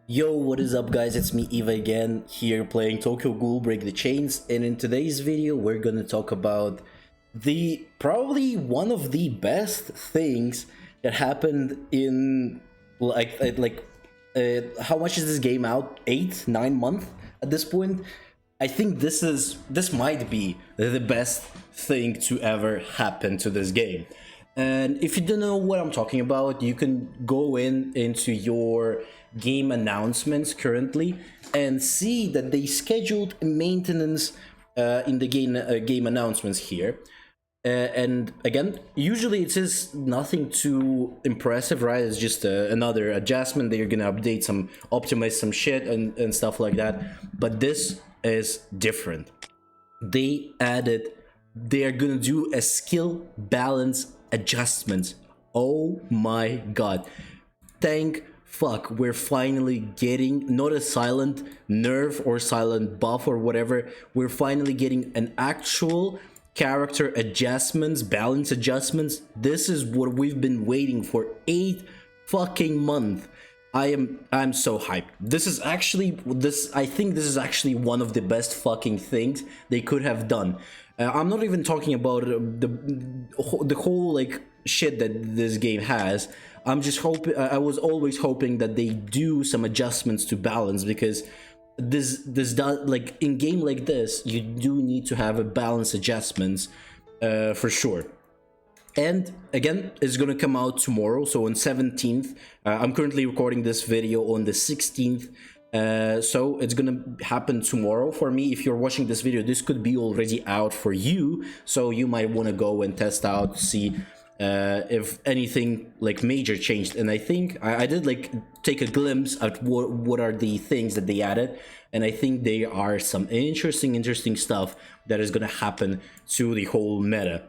Yo, what is up guys, it's me Eva again, here playing Tokyo Ghoul Break the Chains, and in today's video we're gonna talk about the probably one of the best things that happened in how much is this game out? 8-9 months at this point. I think this might be the best thing to ever happen to this game. And if you don't know what I'm talking about, you can go into your game announcements currently and see that they scheduled maintenance in the game announcements here. And again, usually it is nothing too impressive, right? It's just another adjustment. They're gonna update optimize some shit and stuff like that. But this is different. They are gonna do a skill balance adjustments. Oh my god, thank fuck, we're finally getting not a silent nerf or silent buff or whatever. We're finally getting an actual character adjustments, balance adjustments. This is what we've been waiting for 8 fucking months. I'm so hyped. I think this is actually one of the best fucking things they could have done. I'm not even talking about the whole like shit that this game has. I'm just hoping. I was always hoping that they do some adjustments to balance, because this does, like, in game like this you do need to have a balance adjustments for sure. And again, it's gonna come out tomorrow, so on 17th. I'm currently recording this video on the 16th, so it's gonna happen tomorrow for me. If you're watching this video, this could be already out for you, so you might want to go and test out, see if anything like major changed. And I think I did like take a glimpse at what are the things that they added, and I think there are some interesting stuff that is gonna happen to the whole meta.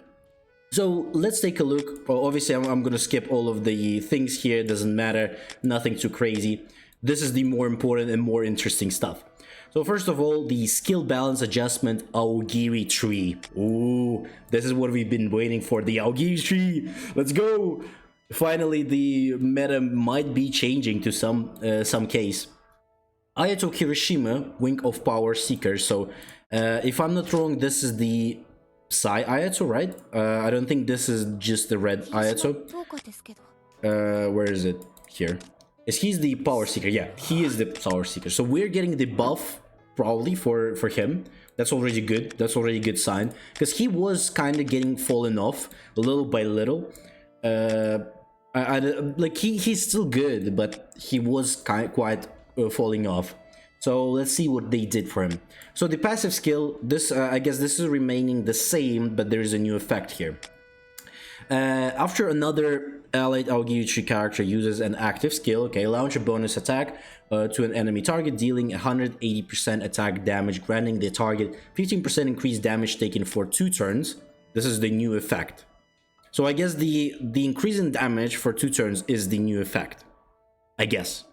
So let's take a look. Well, obviously I'm gonna skip all of the things here, doesn't matter, nothing too crazy. This is the more important and more interesting stuff. So first of all, the skill balance adjustment Aogiri tree. Ooh, this is what we've been waiting for, the Aogiri tree. Let's go. Finally, the meta might be changing to some case. Ayato Kirishima, Wing of Power Seeker. So if I'm not wrong, this is the Sai Ayato, right? I don't think this is just the red Ayato. Where is it? Here. He's the Power Seeker. Yeah, he is the Power Seeker. So we're getting the buff probably for him. That's already good. That's already a good sign, because he was kind of getting fallen off little by little. Like he's still good, but he was quite falling off. So let's see what they did for him. So the passive skill, this I guess this is remaining the same, but there is a new effect here. After another allied Aogiri character uses an active skill, okay, launch a bonus attack to an enemy target, dealing 180% attack damage, granting the target 15% increased damage taken for 2 turns. This is the new effect. So I guess the increase in damage for 2 turns is the new effect, I guess.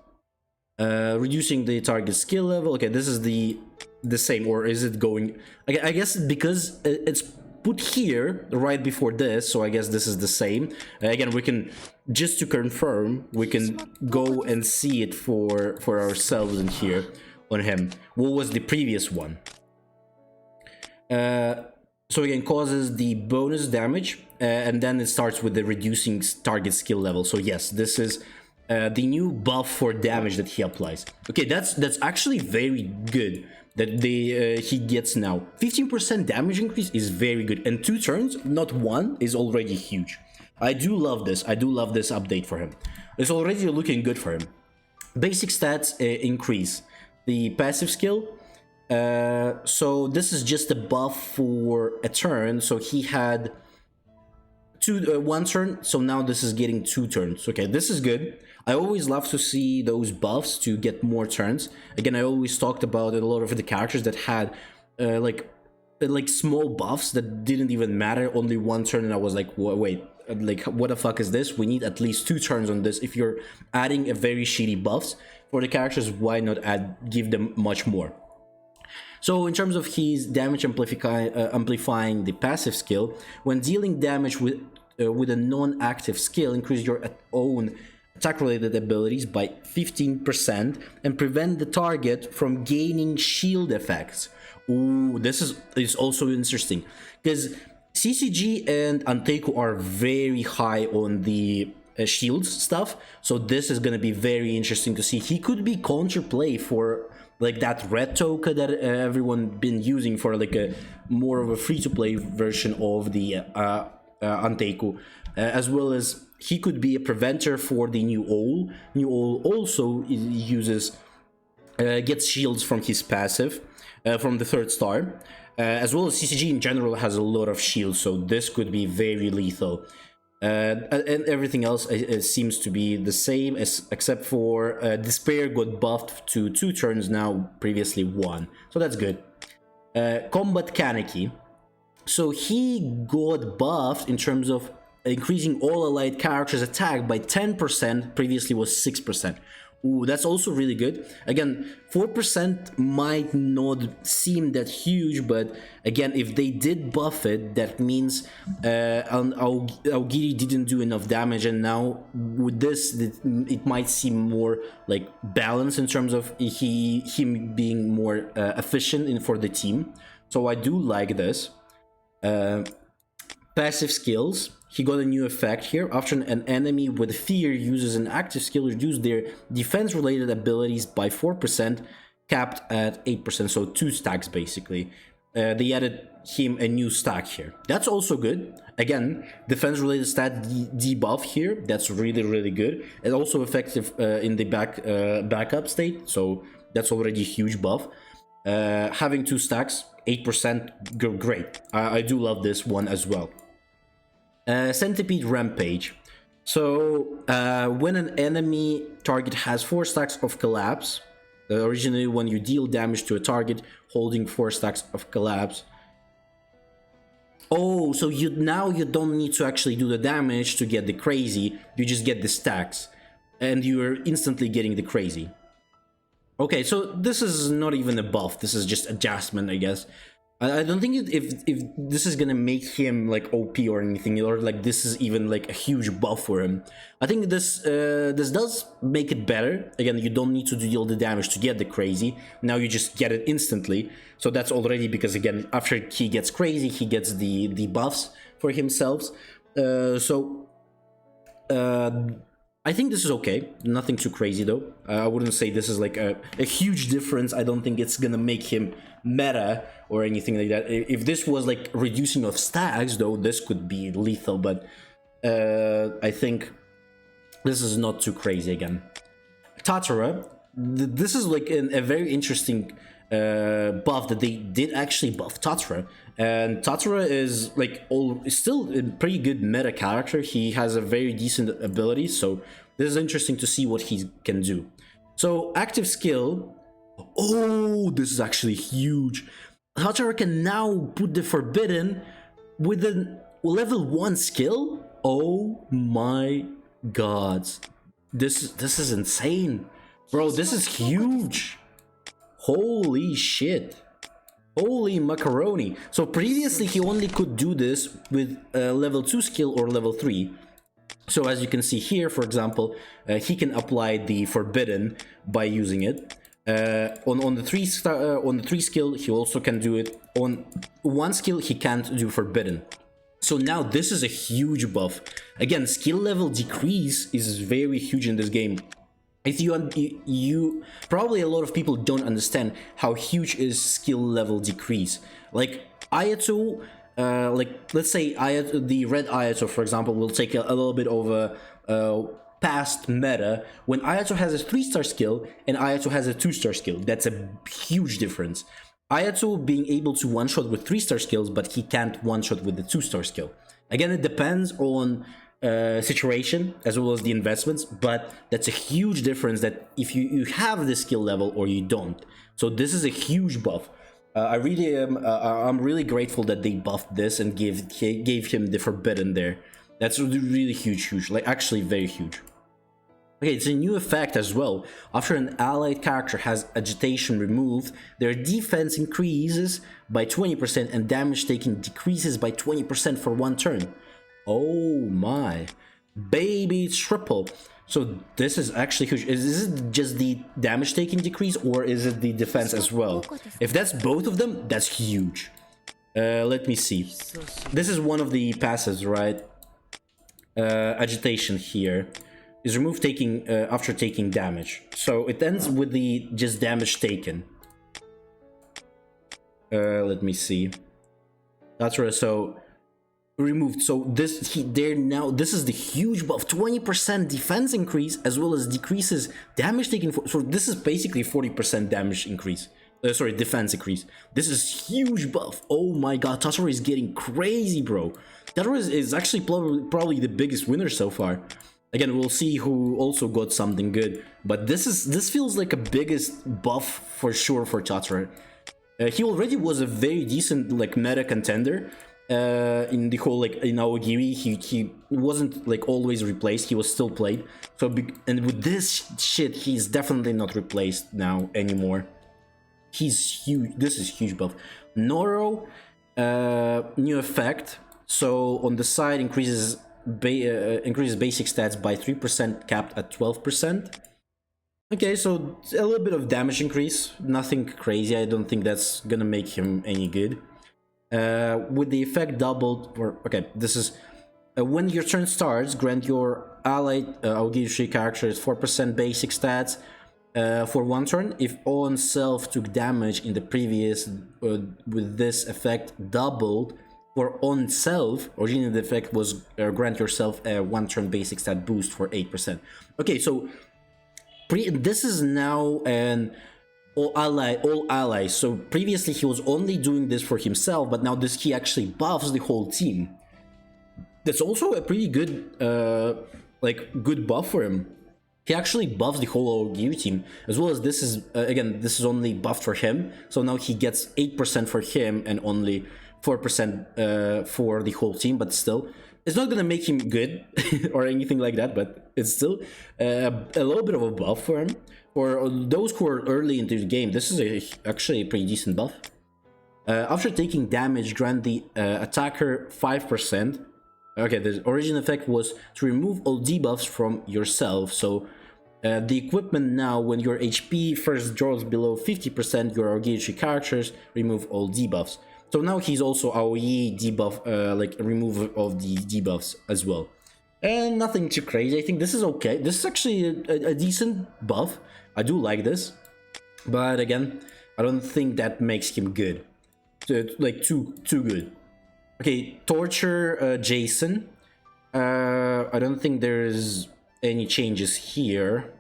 Reducing the target skill level. Okay, this is the same, or is it going? I guess because it's put here right before this, so I guess this is the same. Again, we can, just to confirm, we can go and see it for ourselves in here on him. What was the previous one? So again, causes the bonus damage, and then it starts with the reducing target skill level. So yes, this is the new buff for damage that he applies. Okay, that's actually very good that he gets now. 15% damage increase is very good, and 2 turns, not 1, is already huge. I do love this. I do love this update for him. It's already looking good for him. Basic stats increase. The passive skill. So this is just a buff for a turn. So he had 1 turn, so now this is getting 2 turns. Okay, this is good. I always love to see those buffs to get more turns. Again, I always talked about a lot of the characters that had like small buffs that didn't even matter, only 1 turn, and I was like, wait, like what the fuck is this? We need at least 2 turns on this. If you're adding a very shitty buffs for the characters, why not give them much more? So in terms of his damage amplifying the passive skill, when dealing damage with a non-active skill, increase your own attack-related abilities by 15% and prevent the target from gaining shield effects. Ooh, this is also interesting because CCG and Anteiku are very high on the shields stuff, so this is gonna be very interesting to see. He could be counterplay for like that red token that everyone been using for like a more of a free-to-play version of the Anteiku, as well as he could be a preventer for the new Ol. New Ol also uses gets shields from his passive from the 3rd star, as well as CCG in general has a lot of shields, so this could be very lethal. And everything else seems to be the same, except for Despair got buffed to 2 turns now, previously 1, so that's good. Combat Kaneki, so he got buffed in terms of increasing all allied characters' attack by 10%, previously was 6%. Ooh, that's also really good. Again, 4% might not seem that huge, but again, if they did buff it, that means Aogiri didn't do enough damage, and now with this, it might seem more like balanced in terms of him being more efficient for the team. So I do like this. Passive skills. He got a new effect here. After an enemy with fear uses an active skill, reduce their defense-related abilities by 4%, capped at 8%, so 2 stacks basically. They added him a new stack here. That's also good. Again, defense-related stat debuff here. That's really, really good. It's also effective in the backup state, so that's already a huge buff. Having 2 stacks, 8%, great. I do love this one as well. Centipede Rampage. So when an enemy target has 4 stacks of collapse, originally when you deal damage to a target holding 4 stacks of collapse. Oh, so now you don't need to actually do the damage to get the crazy, you just get the stacks and you're instantly getting the crazy. Okay, so this is not even a buff, this is just adjustment, I guess. I don't think if this is gonna make him like OP or anything, or like this is even like a huge buff for him. I think this does make it better. Again, you don't need to deal the damage to get the crazy. Now you just get it instantly. So that's already, because again, after he gets crazy, he gets the buffs for himself. I think this is okay. Nothing too crazy though. I wouldn't say this is like a huge difference. I don't think it's gonna make him meta or anything like that. If this was like reducing of stacks though, this could be lethal, but I think this is not too crazy again. Tatara, this is like a very interesting buff that they did actually buff Tatara, and Tatara is like still a pretty good meta character. He has a very decent ability, so this is interesting to see what he can do. So active skill, oh, this is actually huge. Tatara can now put the forbidden with a level 1 skill. Oh my god, this is insane, bro. This is huge. Holy shit. Holy macaroni. So previously he only could do this with a level 2 skill or level 3. So as you can see here, for example, he can apply the forbidden by using it. On the 3 skill, he also can do it. On 1 skill, he can't do forbidden. So now this is a huge buff. Again, skill level decrease is very huge in this game. If you probably, a lot of people don't understand how huge is skill level decrease. Like Ayato, like let's say Ayato, the red Ayato, for example, will take a little bit of a past meta when Ayato has a 3-star skill and Ayato has a 2-star skill. That's a huge difference. Ayato being able to one-shot with 3-star skills, but he can't one-shot with the 2-star skill. Again, it depends on situation as well as the investments, but that's a huge difference that if you have the skill level or you don't. So this is a huge buff. I really am. I'm really grateful that they buffed this and gave him the forbidden there. That's really huge, like actually very huge. Okay, it's a new effect as well. After an allied character has agitation removed, their defense increases by 20% and damage taken decreases by 20% for 1 turn. Oh my, baby triple. So this is actually huge. Is it just the damage taking decrease, or is it the defense as well? If that's both of them, that's huge. Let me see. This is one of the passives, right? Agitation here is removed taking after taking damage. So it ends with the just damage taken. Let me see. That's right. So removed. So this this is the huge buff, 20% defense increase as well as decreases damage taken. So this is basically 40% damage increase. Sorry, defense increase. This is huge buff. Oh my god, Tatara is getting crazy, bro. Tatara is actually probably the biggest winner so far. Again, we'll see who also got something good, but this feels like a biggest buff for sure for Tatara. He already was a very decent like meta contender in the whole like in Aogiri. He wasn't like always replaced. He was still played. So and with this shit, he's definitely not replaced now anymore. He's huge. This is huge buff. Noro, new effect. So on the side increases basic stats by 3%, capped at 12%. Okay, so a little bit of damage increase, nothing crazy. I don't think that's gonna make him any good. With the effect doubled, or okay, this is when your turn starts, grant your allied Aogiri characters 4% basic stats for one turn. If on self took damage in the previous, with this effect doubled. For on self, originally the effect was grant yourself a 1 turn basic stat boost for 8%. Okay, so this is now an all allies. So previously he was only doing this for himself, but now he actually buffs the whole team. That's also a pretty good good buff for him. He actually buffs the whole Aogiri team, as well as this is again, this is only buffed for him. So now he gets 8% for him and only 4% for the whole team, but still, it's not gonna make him good or anything like that, but it's still a little bit of a buff for him. For those who are early into the game, this is actually a pretty decent buff. After taking damage, grant the attacker 5%. Okay, the origin effect was to remove all debuffs from yourself. So the equipment now, when your HP first drops below 50%, your Aogiri characters remove all debuffs. So now he's also AoE debuff, like removal of the debuffs as well. And nothing too crazy. I think this is okay. This is actually a decent buff. I do like this. But again, I don't think that makes him good. So, like too good. Okay, torture Jason. I don't think there's any changes here.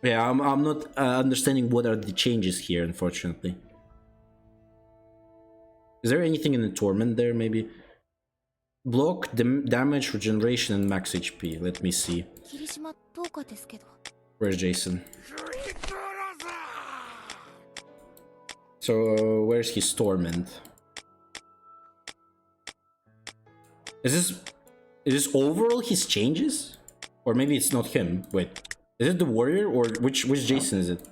Yeah, I'm not understanding what are the changes here, unfortunately. Is there anything in the torment there, maybe? Block, damage, regeneration, and max HP. Let me see. Where's Jason? So, where's his torment? Is this overall his changes? Or maybe it's not him. Wait. Is it the warrior or which Jason is it?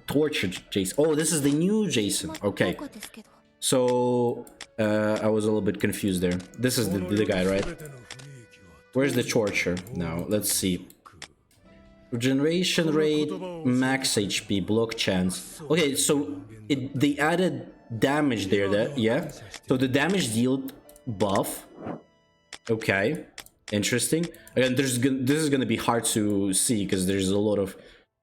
Tortured Jason. Oh, this is the new Jason. Okay. So I was a little bit confused there. This is the guy, right? Where's the torture now? Let's see. Regeneration rate, max HP, block chance. Okay, so they added damage there. Yeah. So the damage dealt buff. Okay, interesting. Again, this is gonna be hard to see because there's a lot of,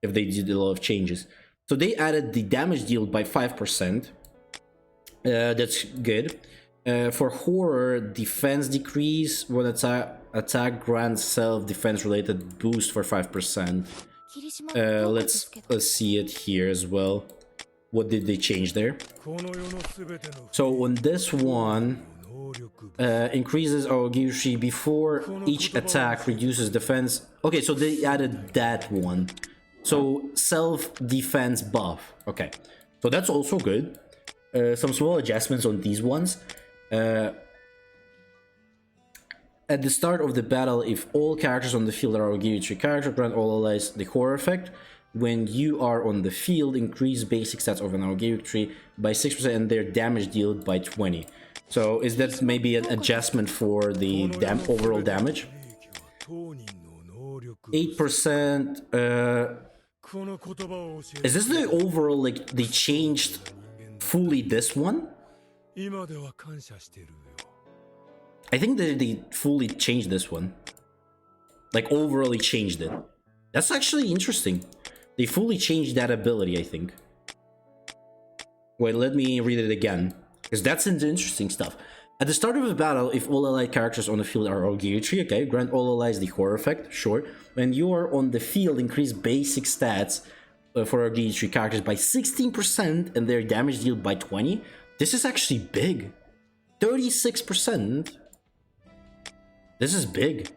if they did a lot of changes. So they added the damage dealt by 5%. That's good. For horror, defense decrease when attack grants self-defense related boost for 5%. Let's see it here as well. What did they change there? So on this one, increases Aogiri before each attack, reduces defense. Okay, so they added that one. So self-defense buff. Okay, so that's also good. Some small adjustments on these ones. At the start of the battle, if all characters on the field are Aogiri character, grant all allies the horror effect. when you are on the field, increase basic stats of an Aogiri tree by 6% and their damage dealt by 20. So is that maybe an adjustment for the overall damage? 8%. Is this the overall, like, they changed fully this one? I think they fully changed this one. Like, overally changed it. That's actually interesting. They fully changed that ability, I think. Wait, let me read it again, because that's interesting stuff. At the start of a battle, if all allied characters on the field are Aogiri, okay, grant all allies the horror effect, sure. When you are on the field, increase basic stats for Aogiri characters by 16% and their damage dealt by 20. This is actually big. 36%. This is big.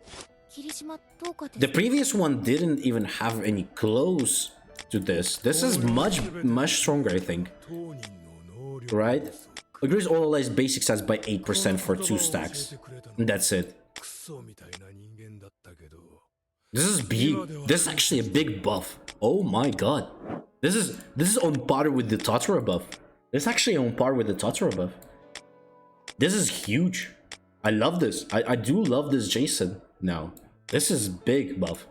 The previous one didn't even have any close to this. This is much stronger, I think. Right? Agrees all allies basic stats by 8% for 2 stacks. And that's it. This is big. This is actually a big buff. Oh my god. This is on par with the Tatara buff. This is actually on par with the Tatara buff. This is huge. I love this. I do love this Jason now. This is big buff.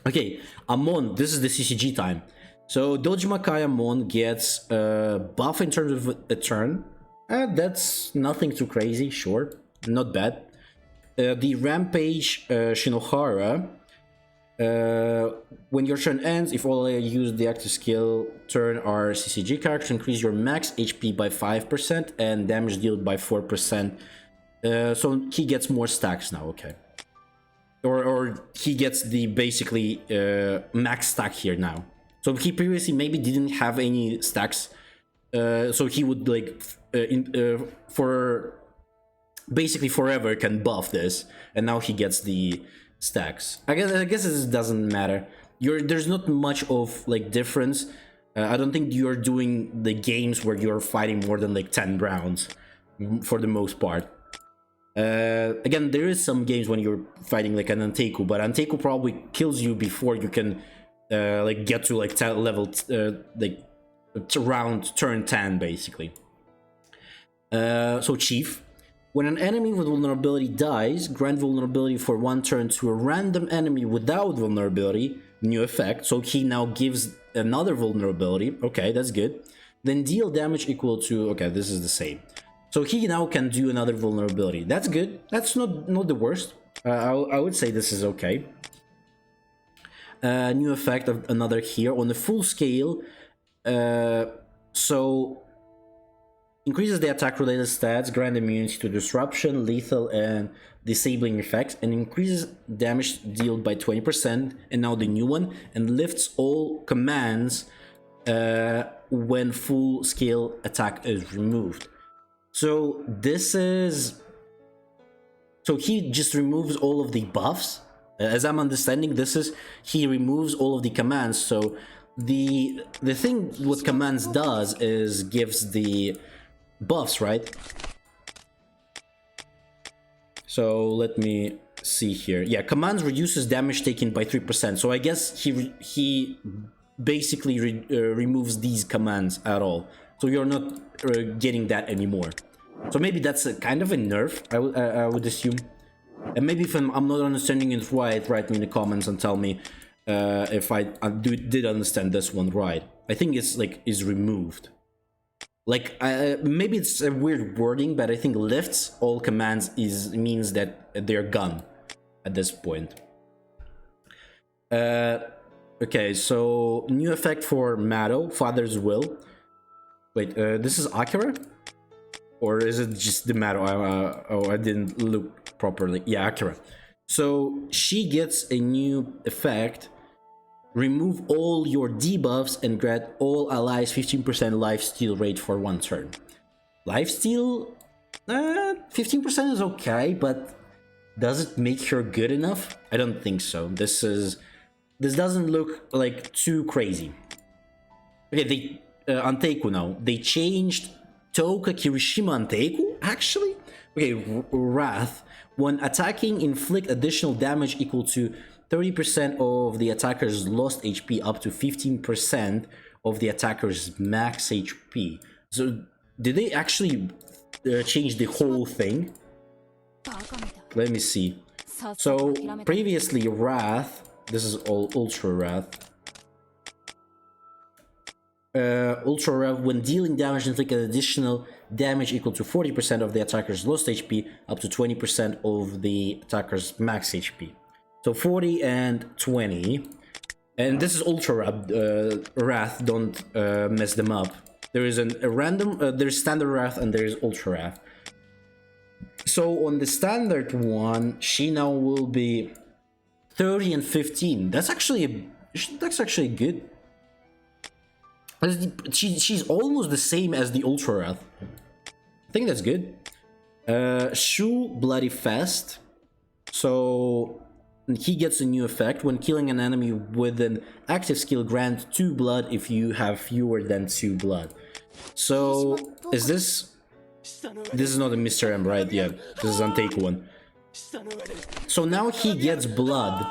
Okay, Amon, this is the CCG time. So Dojimakai Amon gets a buff in terms of a turn. That's nothing too crazy, sure. Not bad. The Rampage Shinohara. When your turn ends, if all use the active skill turn are CCG characters, increase your max HP by 5% and damage dealt by 4%. So he gets more stacks now, okay. Or he gets the basically max stack here now. So he previously maybe didn't have any stacks. So he would like for basically forever can buff this, and now he gets the stacks. I guess this doesn't matter. There's not much of like difference. I don't think you're doing the games where you're fighting more than like 10 rounds for the most part. Again, there is some games when you're fighting like an Anteiku, but Anteiku probably kills you before you can like get to like level like around turn 10 basically. So Chief, when an enemy with vulnerability dies, grant vulnerability for 1 turn to a random enemy without vulnerability. New effect. So he now gives another vulnerability. Okay, that's good. Then deal damage equal to, okay, this is the same. So he now can do another vulnerability. That's good. That's not the worst. I would say this is okay. New effect of another here on the full scale. So increases the attack related stats, grant immunity to disruption, lethal, and disabling effects, and increases damage dealt by 20%. And now the new one, and lifts all commands when full scale attack is removed. So this is, so he just removes all of the buffs. As I'm understanding, this is, he removes all of the commands. So the thing what commands does is gives the buffs, right? So let me see here. Yeah, commands reduces damage taken by 3%. So I guess he basically removes these commands at all. So you're not getting that anymore. So maybe that's a kind of a nerf, I would assume. And maybe if I'm not understanding it right, write me in the comments and tell me if I did understand this one right. I think it's like is removed. Like maybe it's a weird wording, but I think lifts all commands means that they're gone at this point. Okay, so new effect for Mado, Father's Will. Wait, this is Akira? Or is it just the Mado? Oh, I didn't look properly. Yeah, Akira. So she gets a new effect. Remove all your debuffs and grant all allies 15% lifesteal rate for 1 turn. Lifesteal? 15% is okay, but does it make her good enough? I don't think so. This doesn't look like too crazy. Okay, they Anteiku now. They changed Touka Kirishima Anteiku, actually? Okay, Wrath. When attacking, inflict additional damage equal to 30% of the attacker's lost HP up to 15% of the attacker's max HP. So did they actually change the whole thing? Let me see. So previously Wrath, this is all Ultra Wrath. Ultra Wrath, when dealing damage, inflict an additional damage equal to 40% of the attacker's lost HP up to 20% of the attacker's max HP. So 40 and 20. And this is Ultra Wrath, don't mess them up. There is a random, there's Standard Wrath and there's Ultra Wrath. So on the Standard one, she now will be 30 and 15. That's actually good. She's almost the same as the Ultra Wrath. I think that's good. Shu Bloody Fast. So he gets a new effect. When killing an enemy with an active skill, grant 2 blood if you have fewer than 2 blood. So is this... This is not a Mr. M, right? Yeah, this is Anteiku one. So now he gets blood.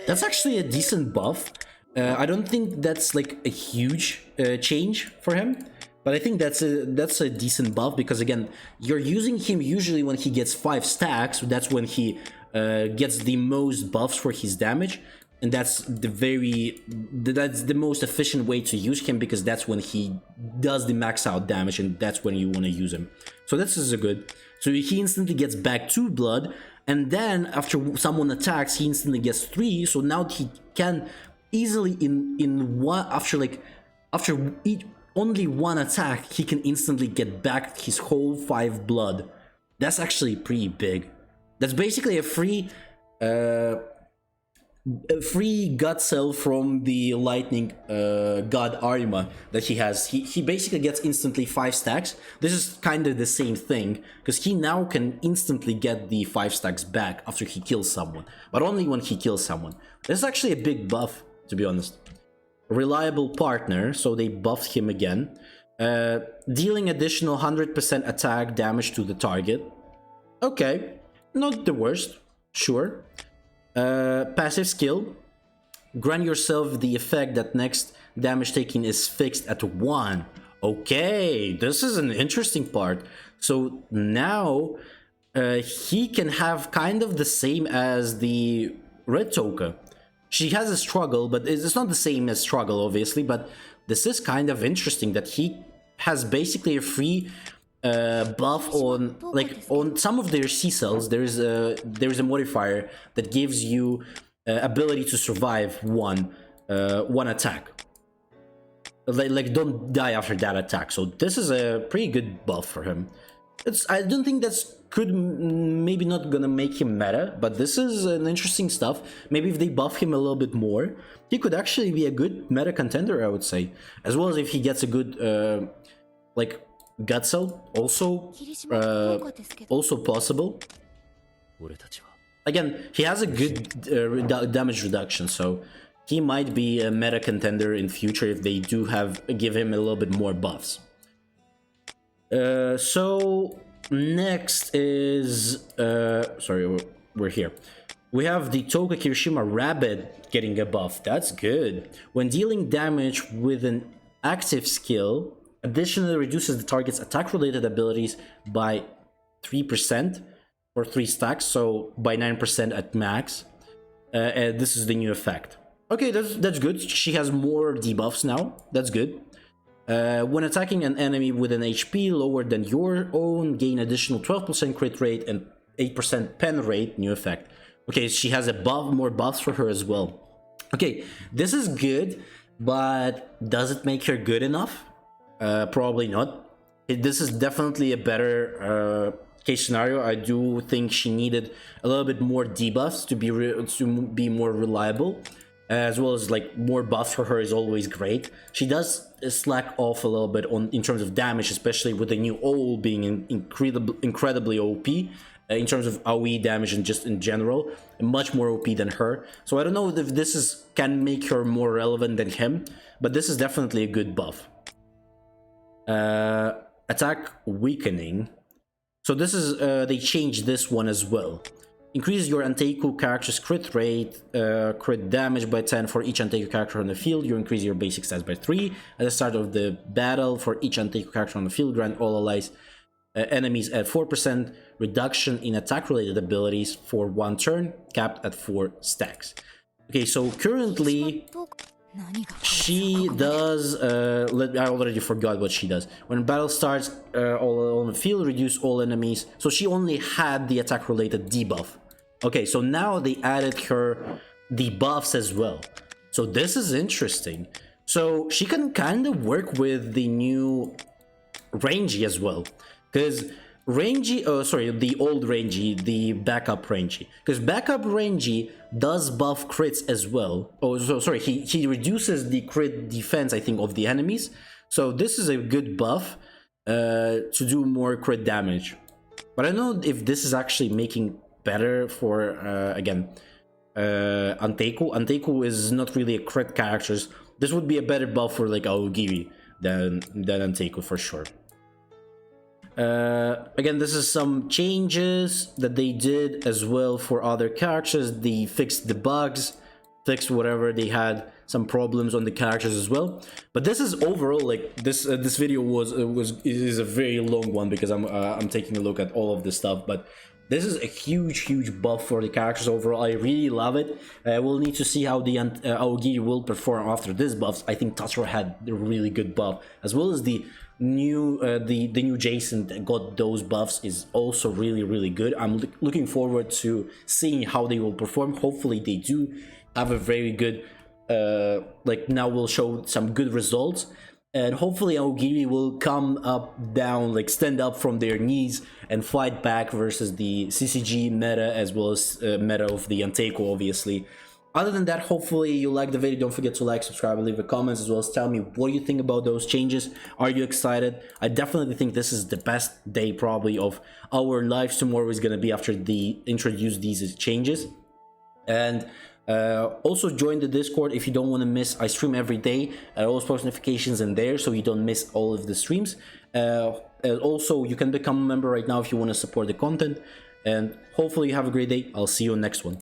That's actually a decent buff. I don't think that's like a huge change for him, but I think that's a decent buff because again, you're using him usually when he gets 5 stacks. That's when he gets the most buffs for his damage, and that's the most efficient way to use him because that's when he does the max out damage, and that's when you want to use him. So this is a good. So he instantly gets back 2 blood, and then after someone attacks, he instantly gets 3. So now he can easily in one after only one attack, he can instantly get back his whole 5 blood. That's actually pretty big. That's basically a free gut cell from the lightning god Arima that he has. He basically gets instantly 5 stacks. This is kind of the same thing because he now can instantly get the 5 stacks back after he kills someone, but only when he kills someone. This is actually a big buff, to be honest. Reliable partner, so they buffed him again. Dealing additional 100% attack damage to the target. Okay, not the worst, sure. Passive skill. Grant yourself the effect that next damage taken is fixed at 1. Okay, this is an interesting part. So now he can have kind of the same as the Red Toka. She has a struggle, but it's not the same as struggle, obviously, but this is kind of interesting that he has basically a free buff on, like, on some of their C cells. There's a modifier that gives you ability to survive one attack. Like don't die after that attack. So this is a pretty good buff for him. I don't think that's maybe not gonna make him meta, but this is an interesting stuff. Maybe if they buff him a little bit more, he could actually be a good meta contender, I would say. As well as if he gets a good like gut cell, also possible. Again, he has a good damage reduction, so he might be a meta contender in future if they do give him a little bit more buffs. So next is sorry, we're here. We have the Toka Kirishima Rabbit getting a buff. That's good. When dealing damage with an active skill, additionally reduces the target's attack-related abilities by 3% for 3 stacks, so by 9% at max. This is the new effect. Okay, that's good. She has more debuffs now. That's good. When attacking an enemy with an HP lower than your own, gain additional 12% crit rate and 8% pen rate. New effect. Okay, she has more buffs for her as well. Okay, this is good, but does it make her good enough? Probably not. This is definitely a better case scenario. I do think she needed a little bit more debuffs to be more reliable. As well as like more buffs for her is always great. She does slack off a little bit in terms of damage, especially with the new ult being incredibly OP in terms of AoE damage and just in general, much more OP than her. So I don't know if this can make her more relevant than him, but this is definitely a good buff. Attack weakening. So this is they changed this one as well. Increases your Anteiku character's crit rate, crit damage by 10 for each Anteiku character on the field. You increase your basic stats by 3. At the start of the battle, for each Anteiku character on the field, grant all allies enemies at 4% reduction in attack-related abilities for 1 turn, capped at 4 stacks. Okay, so currently she does, I already forgot what she does. When battle starts, all on the field, reduce all enemies. So she only had the attack-related debuff. Okay, so now they added her debuffs as well. So this is interesting. So she can kind of work with the new Rangy as well. Because Rangy, the old Rangy, the backup Rangy. Because backup Rangy does buff crits as well. Oh, so sorry, he reduces the crit defense, I think, of the enemies. So this is a good buff to do more crit damage. But I don't know if this is actually making better for, again, Anteiku. Anteiku is not really a crit character. This would be a better buff for like Aogiri than Anteiku for sure. Again, this is some changes that they did as well for other characters. They fixed the bugs, fixed whatever they had some problems on the characters as well. But this is overall like this video is a very long one because I'm taking a look at all of this stuff. But this is a huge buff for the characters overall. I really love it. We'll need to see how the Aogiri will perform after this buffs. I think Tatara had a really good buff, as well as the new Jason that got those buffs is also really good. I'm looking forward to seeing how they will perform. Hopefully they do have a very good like now will show some good results, and hopefully Aogiri will come up down, like stand up from their knees and fight back versus the CCG meta as well as meta of the Anteiku, obviously. Other than that, hopefully you like the video. Don't forget to like, subscribe, and leave a comment, as well as tell me what you think about those changes. Are you excited? I definitely think this is the best day probably of our lives. Tomorrow is going to be after they introduce these changes. And also join the Discord if you don't want to miss. I stream every day. I always post notifications in there so you don't miss all of the streams. Also, you can become a member right now if you want to support the content. And hopefully you have a great day. I'll see you on next one.